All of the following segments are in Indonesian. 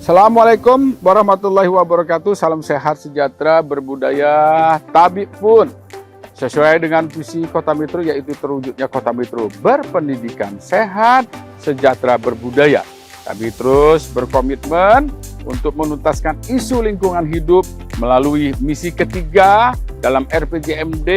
Assalamualaikum warahmatullahi wabarakatuh. Salam sehat, sejahtera, berbudaya, tabik pun. Sesuai dengan visi Kota Metro, yaitu terwujudnya Kota Metro berpendidikan, sehat, sejahtera, berbudaya. Kami terus berkomitmen untuk menuntaskan isu lingkungan hidup melalui misi ketiga dalam RPJMD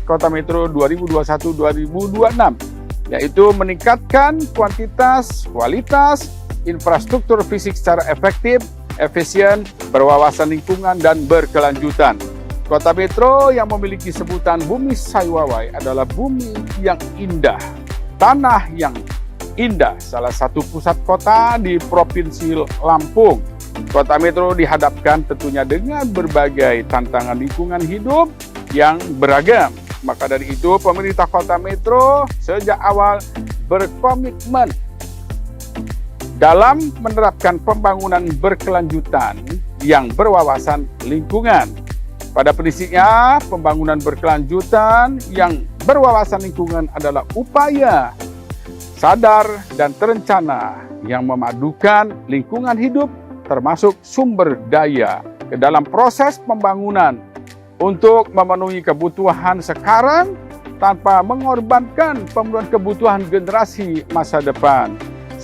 Kota Metro 2021-2026, yaitu meningkatkan kuantitas, kualitas, infrastruktur fisik secara efektif, efisien, berwawasan lingkungan, dan berkelanjutan. Kota Metro yang memiliki sebutan Bumi Sayawawai adalah bumi yang indah, tanah yang indah, salah satu pusat kota di Provinsi Lampung. Kota Metro dihadapkan tentunya dengan berbagai tantangan lingkungan hidup yang beragam. Maka dari itu, pemerintah Kota Metro sejak awal berkomitmen dalam menerapkan pembangunan berkelanjutan yang berwawasan lingkungan. Pada prinsipnya, pembangunan berkelanjutan yang berwawasan lingkungan adalah upaya sadar dan terencana yang memadukan lingkungan hidup termasuk sumber daya ke dalam proses pembangunan untuk memenuhi kebutuhan sekarang tanpa mengorbankan pemenuhan kebutuhan generasi masa depan.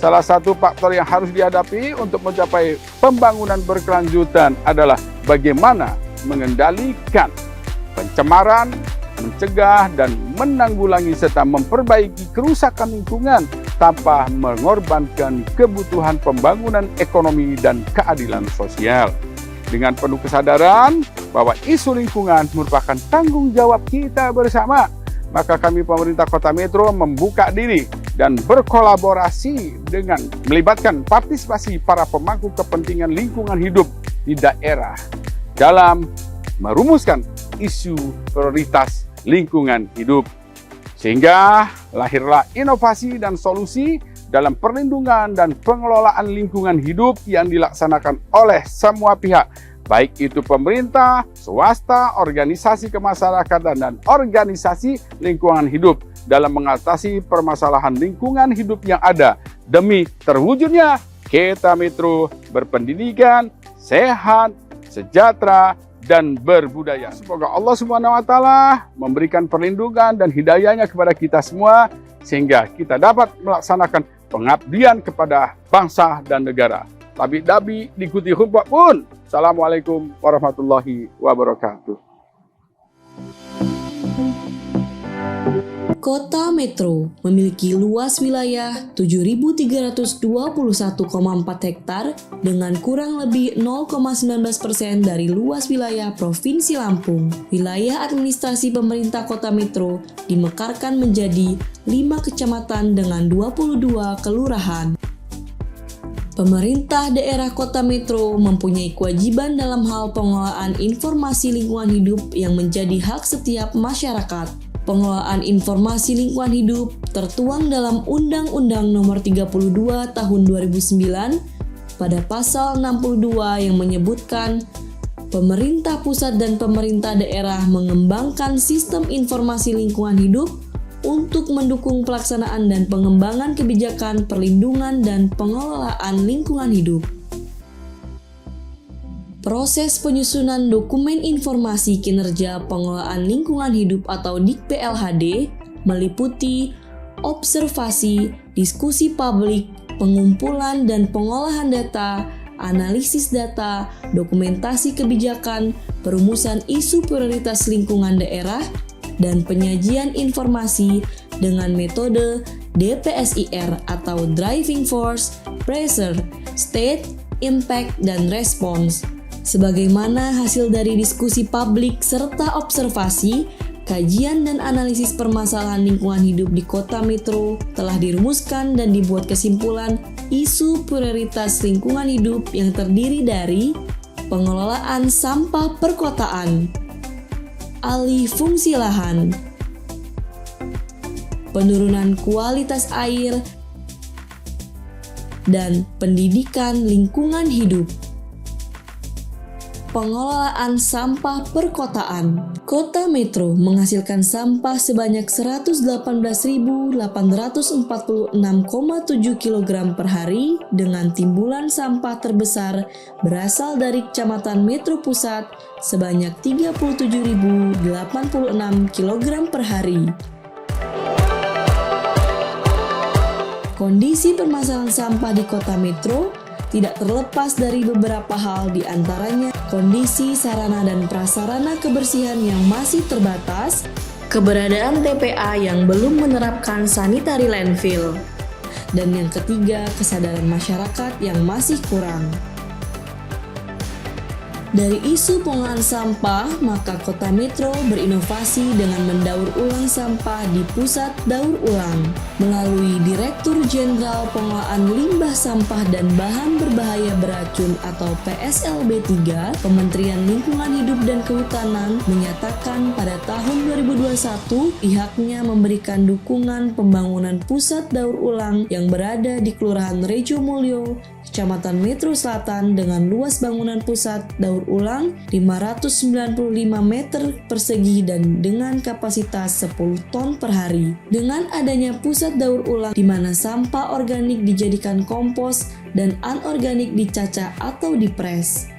Salah satu faktor yang harus dihadapi untuk mencapai pembangunan berkelanjutan adalah bagaimana mengendalikan pencemaran, mencegah dan menanggulangi serta memperbaiki kerusakan lingkungan tanpa mengorbankan kebutuhan pembangunan ekonomi dan keadilan sosial. Dengan penuh kesadaran bahwa isu lingkungan merupakan tanggung jawab kita bersama, maka kami pemerintah Kota Metro membuka diri dan berkolaborasi dengan melibatkan partisipasi para pemangku kepentingan lingkungan hidup di daerah dalam merumuskan isu prioritas lingkungan hidup. Sehingga lahirlah inovasi dan solusi dalam perlindungan dan pengelolaan lingkungan hidup yang dilaksanakan oleh semua pihak, baik itu pemerintah, swasta, organisasi kemasyarakatan, dan organisasi lingkungan hidup dalam mengatasi permasalahan lingkungan hidup yang ada demi terwujudnya Kota Metro berpendidikan, sehat, sejahtera, dan berbudaya. Semoga Allah SWT memberikan perlindungan dan hidayahnya kepada kita semua sehingga kita dapat melaksanakan pengabdian kepada bangsa dan negara. Tabi-dabi diikuti khutbah pun. Assalamualaikum warahmatullahi wabarakatuh. Kota Metro memiliki luas wilayah 7.321,4 hektar dengan kurang lebih 0,19% dari luas wilayah Provinsi Lampung. Wilayah administrasi pemerintah Kota Metro dimekarkan menjadi 5 kecamatan dengan 22 kelurahan. Pemerintah daerah Kota Metro mempunyai kewajiban dalam hal pengelolaan informasi lingkungan hidup yang menjadi hak setiap masyarakat. Pengelolaan informasi lingkungan hidup tertuang dalam Undang-Undang Nomor 32 Tahun 2009 pada pasal 62 yang menyebutkan pemerintah pusat dan pemerintah daerah mengembangkan sistem informasi lingkungan hidup untuk mendukung pelaksanaan dan pengembangan kebijakan perlindungan dan pengelolaan lingkungan hidup. Proses penyusunan dokumen informasi kinerja pengelolaan lingkungan hidup atau DIK-PLHD meliputi observasi, diskusi publik, pengumpulan dan pengolahan data, analisis data, dokumentasi kebijakan, perumusan isu prioritas lingkungan daerah, dan penyajian informasi dengan metode DPSIR atau Driving Force, Pressure, State, Impact, dan Response. Sebagaimana hasil dari diskusi publik serta observasi, kajian dan analisis permasalahan lingkungan hidup di Kota Metro telah dirumuskan dan dibuat kesimpulan isu prioritas lingkungan hidup yang terdiri dari pengelolaan sampah perkotaan, alih fungsi lahan, penurunan kualitas air, dan pendidikan lingkungan hidup. Pengelolaan sampah perkotaan. Kota Metro menghasilkan sampah sebanyak 118.846,7 kg per hari dengan timbulan sampah terbesar berasal dari Kecamatan Metro Pusat sebanyak 37.086 kg per hari. Kondisi permasalahan sampah di Kota Metro tidak terlepas dari beberapa hal, di antaranya kondisi sarana dan prasarana kebersihan yang masih terbatas, keberadaan TPA yang belum menerapkan sanitary landfill, dan yang ketiga, kesadaran masyarakat yang masih kurang. Dari isu pengolahan sampah, maka Kota Metro berinovasi dengan mendaur ulang sampah di Pusat Daur Ulang melalui Direktur Jenderal Pengelolaan Limbah Sampah dan Bahan Berbahaya Beracun atau PSLB 3, Kementerian Lingkungan Hidup dan Kehutanan menyatakan pada tahun 2021 pihaknya memberikan dukungan pembangunan pusat daur ulang yang berada di Kelurahan Rejomulyo, Kecamatan Metro Selatan dengan luas bangunan pusat daur ulang 595 meter persegi dan dengan kapasitas 10 ton per hari. Dengan adanya pusat daur ulang di mana sampah organik dijadikan kompos dan anorganik dicacah atau dipres.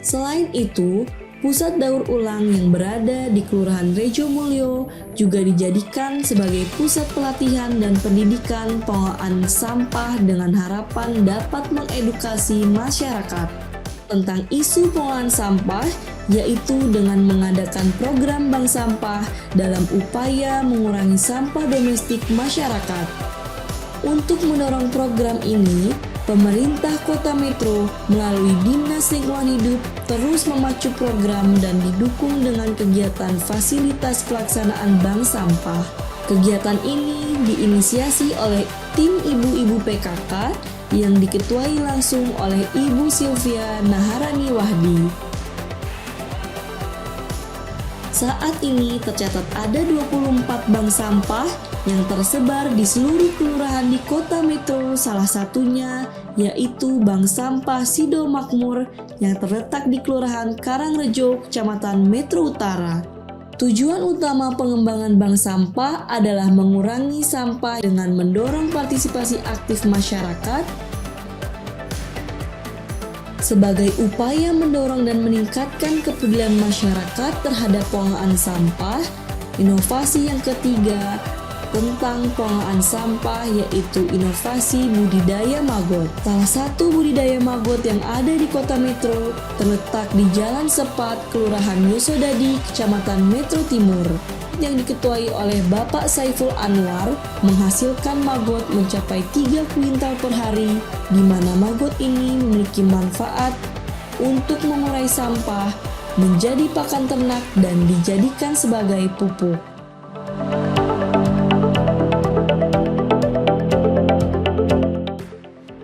Selain itu, pusat daur ulang yang berada di Kelurahan Rejomulyo juga dijadikan sebagai pusat pelatihan dan pendidikan pengelolaan sampah dengan harapan dapat mengedukasi masyarakat tentang isu pengolahan sampah, yaitu dengan mengadakan program bank sampah dalam upaya mengurangi sampah domestik masyarakat. Untuk mendorong program ini, pemerintah Kota Metro melalui Dinas Lingkungan Hidup terus memacu program dan didukung dengan kegiatan fasilitas pelaksanaan bank sampah. Kegiatan ini diinisiasi oleh tim ibu-ibu PKK yang diketuai langsung oleh Ibu Sylvia Naharani Wahdi. Saat ini tercatat ada 24 bank sampah yang tersebar di seluruh kelurahan di Kota Metro, salah satunya yaitu Bank Sampah Sido Makmur yang terletak di Kelurahan Karangrejo, Kecamatan Metro Utara. Tujuan utama pengembangan bank sampah adalah mengurangi sampah dengan mendorong partisipasi aktif masyarakat sebagai upaya mendorong dan meningkatkan kepedulian masyarakat terhadap pengelolaan sampah. Inovasi yang ketiga tentang pengelolaan sampah yaitu inovasi budidaya maggot. Salah satu budidaya maggot yang ada di Kota Metro terletak di Jalan Sepat, Kelurahan Yosodadi, Kecamatan Metro Timur, yang diketuai oleh Bapak Saiful Anwar, menghasilkan maggot mencapai 3 kuintal per hari, di mana maggot ini memiliki manfaat untuk mengurai sampah, menjadi pakan ternak, dan dijadikan sebagai pupuk.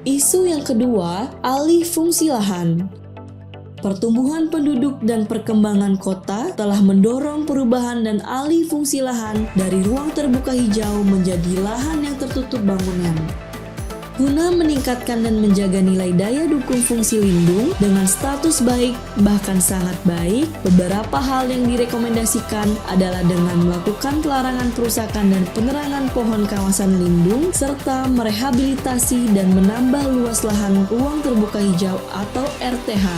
Isu yang kedua, alih fungsi lahan. Pertumbuhan penduduk dan perkembangan kota telah mendorong perubahan dan alih fungsi lahan dari ruang terbuka hijau menjadi lahan yang tertutup bangunan. Guna meningkatkan dan menjaga nilai daya dukung fungsi lindung dengan status baik bahkan sangat baik, beberapa hal yang direkomendasikan adalah dengan melakukan pelarangan perusakan dan penerangan pohon kawasan lindung serta merehabilitasi dan menambah luas lahan ruang terbuka hijau atau RTH.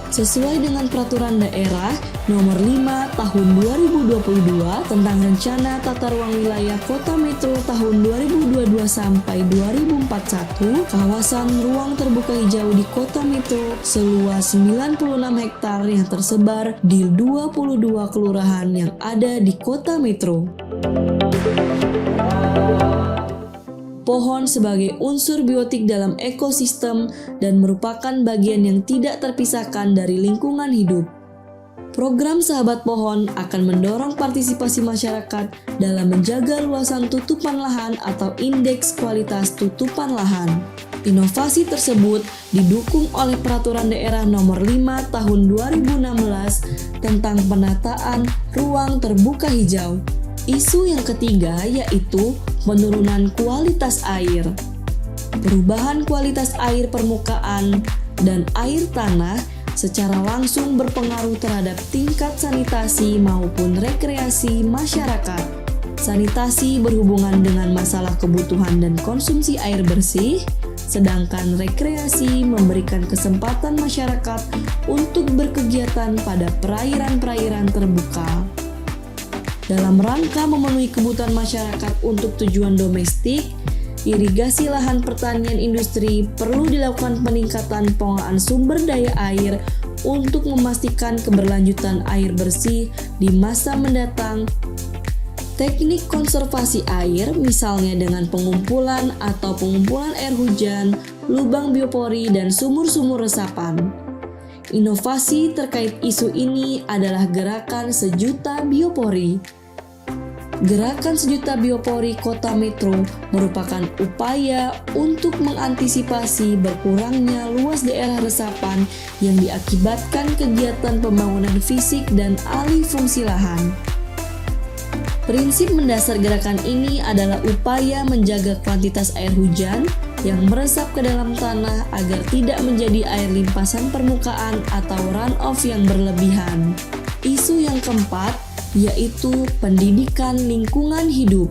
Sesuai dengan Peraturan Daerah Nomor 5 Tahun 2022 tentang Rencana Tata Ruang Wilayah Kota Metro tahun 2022 sampai 2041, kawasan ruang terbuka hijau di Kota Metro seluas 96 hektar yang tersebar di 22 kelurahan yang ada di Kota Metro. Pohon sebagai unsur biotik dalam ekosistem dan merupakan bagian yang tidak terpisahkan dari lingkungan hidup. Program Sahabat Pohon akan mendorong partisipasi masyarakat dalam menjaga luasan tutupan lahan atau indeks kualitas tutupan lahan. Inovasi tersebut didukung oleh Peraturan Daerah Nomor 5 Tahun 2016 tentang penataan ruang terbuka hijau. Isu yang ketiga yaitu penurunan kualitas air. Perubahan kualitas air permukaan dan air tanah secara langsung berpengaruh terhadap tingkat sanitasi maupun rekreasi masyarakat. Sanitasi berhubungan dengan masalah kebutuhan dan konsumsi air bersih, sedangkan rekreasi memberikan kesempatan masyarakat untuk berkegiatan pada perairan-perairan terbuka. Dalam rangka memenuhi kebutuhan masyarakat untuk tujuan domestik, irigasi lahan pertanian industri perlu dilakukan peningkatan pengelolaan sumber daya air untuk memastikan keberlanjutan air bersih di masa mendatang. Teknik konservasi air misalnya dengan pengumpulan air hujan, lubang biopori, dan sumur-sumur resapan. Inovasi terkait isu ini adalah gerakan Sejuta Biopori. Gerakan Sejuta Biopori Kota Metro merupakan upaya untuk mengantisipasi berkurangnya luas daerah resapan yang diakibatkan kegiatan pembangunan fisik dan alih fungsi lahan. Prinsip mendasar gerakan ini adalah upaya menjaga kuantitas air hujan yang meresap ke dalam tanah agar tidak menjadi air limpasan permukaan atau runoff yang berlebihan. Isu yang keempat yaitu pendidikan lingkungan hidup.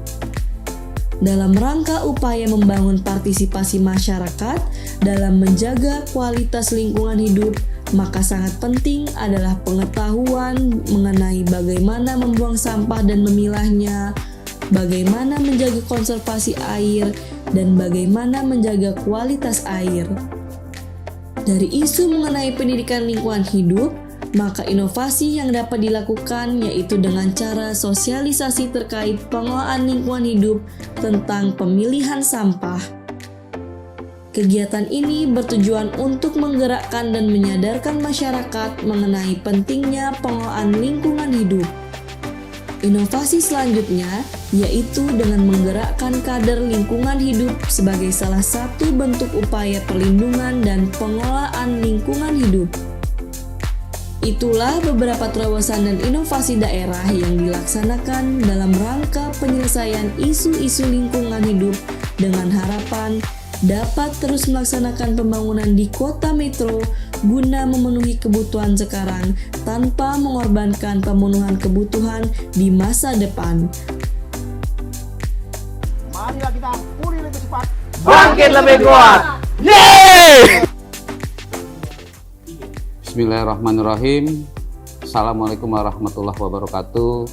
Dalam rangka upaya membangun partisipasi masyarakat dalam menjaga kualitas lingkungan hidup, maka sangat penting adalah pengetahuan mengenai bagaimana membuang sampah dan memilahnya, bagaimana menjaga konservasi air, dan bagaimana menjaga kualitas air. Dari isu mengenai pendidikan lingkungan hidup, maka inovasi yang dapat dilakukan yaitu dengan cara sosialisasi terkait pengelolaan lingkungan hidup tentang pemilihan sampah. Kegiatan ini bertujuan untuk menggerakkan dan menyadarkan masyarakat mengenai pentingnya pengelolaan lingkungan hidup. Inovasi selanjutnya yaitu dengan menggerakkan kader lingkungan hidup sebagai salah satu bentuk upaya perlindungan dan pengelolaan lingkungan hidup. Itulah beberapa terobosan dan inovasi daerah yang dilaksanakan dalam rangka penyelesaian isu-isu lingkungan hidup dengan harapan dapat terus melaksanakan pembangunan di Kota Metro guna memenuhi kebutuhan sekarang tanpa mengorbankan pemenuhan kebutuhan di masa depan. Marilah kita pulih lebih cepat, bangkit lebih kuat. Yeay! Bismillahirrahmanirrahim. Assalamualaikum warahmatullahi wabarakatuh.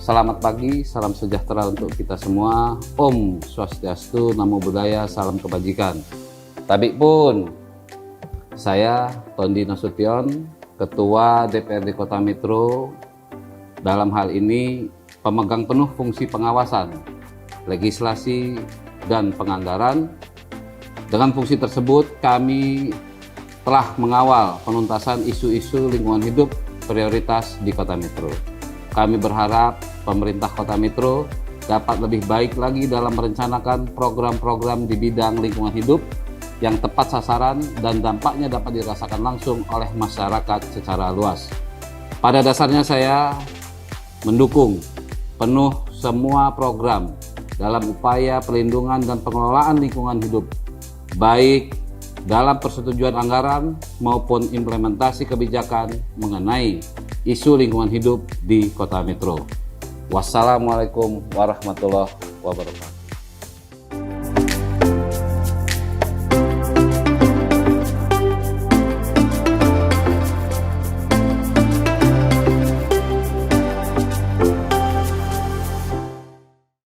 Selamat pagi, salam sejahtera untuk kita semua. Om Swastiastu, Namo Buddhaya, salam kebajikan. Tabik pun, saya Tondi Nasution, Ketua DPRD Kota Metro. Dalam hal ini, pemegang penuh fungsi pengawasan, legislasi, dan penganggaran. Dengan fungsi tersebut, kami telah mengawal penuntasan isu-isu lingkungan hidup prioritas di Kota Metro. Kami berharap pemerintah Kota Metro dapat lebih baik lagi dalam merencanakan program-program di bidang lingkungan hidup yang tepat sasaran dan dampaknya dapat dirasakan langsung oleh masyarakat secara luas. Pada dasarnya saya mendukung penuh semua program dalam upaya perlindungan dan pengelolaan lingkungan hidup, baik dalam persetujuan anggaran maupun implementasi kebijakan mengenai isu lingkungan hidup di Kota Metro. Wassalamualaikum warahmatullahi wabarakatuh.